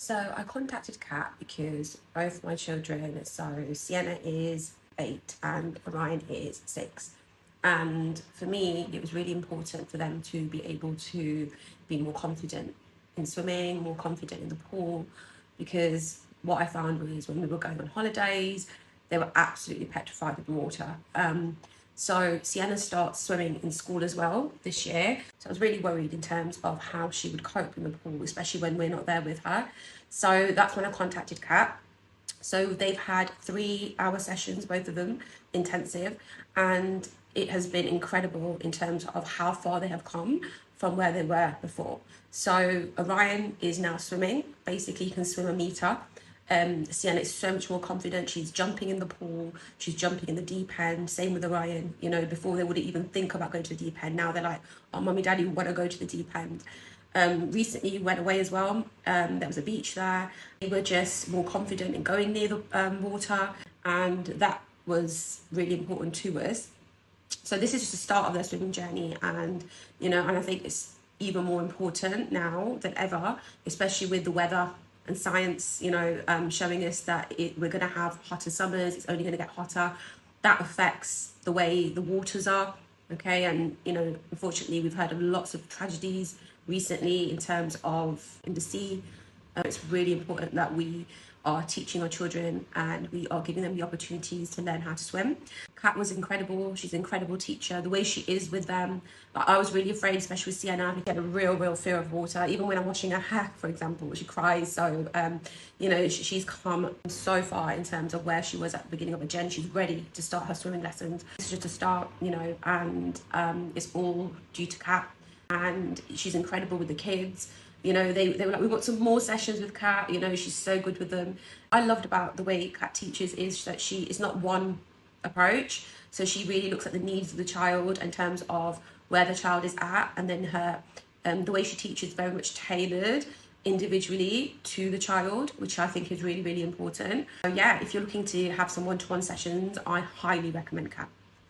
So I contacted Kat because both my children, so Sienna is 8 and Orion is 6. And for me, it was really important for them to be able to be more confident in swimming, more confident in the pool, because what I found was when we were going on holidays, they were absolutely petrified of the water. So Sienna starts swimming in school as well this year. So I was really worried in terms of how she would cope in the pool, especially when we're not there with her. So that's when I contacted Kat. So they've had 3-hour sessions, both of them, intensive, and it has been incredible in terms of how far they have come from where they were before. So Orion is now swimming, basically can swim a metre. Sienna is so much more confident. She's jumping in the pool, she's jumping in the deep end. Same with Orion. You know, before they wouldn't even think about going to the deep end. Now they're like, oh, mummy, daddy, we want to go to the deep end. Recently went away as well. There was a beach there. They were just more confident in going near the water, and that was really important to us. So this is just the start of their swimming journey, and and I think it's even more important now than ever, especially with the weather and science, showing us that we're going to have hotter summers. It's only going to get hotter. That affects the way the waters are. Okay, and unfortunately, we've heard of lots of tragedies recently in terms of in the sea. It's really important that we are teaching our children and we are giving them the opportunities to learn how to swim. Kat was incredible. She's an incredible teacher. The way she is with them, I was really afraid, especially with Sienna, to get a real fear of water. Even when I'm washing her hair, for example, she cries. So, she's come so far in terms of where she was at the beginning of her journey. She's ready to start her swimming lessons. It's just a start, and it's all due to Kat. And she's incredible with the kids. They were like, we want some more sessions with Kat. She's so good with them. I loved about the way Kat teaches is that she is not one approach. So she really looks at the needs of the child in terms of where the child is at, and then her the way she teaches very much tailored individually to the child, which I think is really important. So yeah, if you're looking to have some one-to-one sessions, I highly recommend Kat.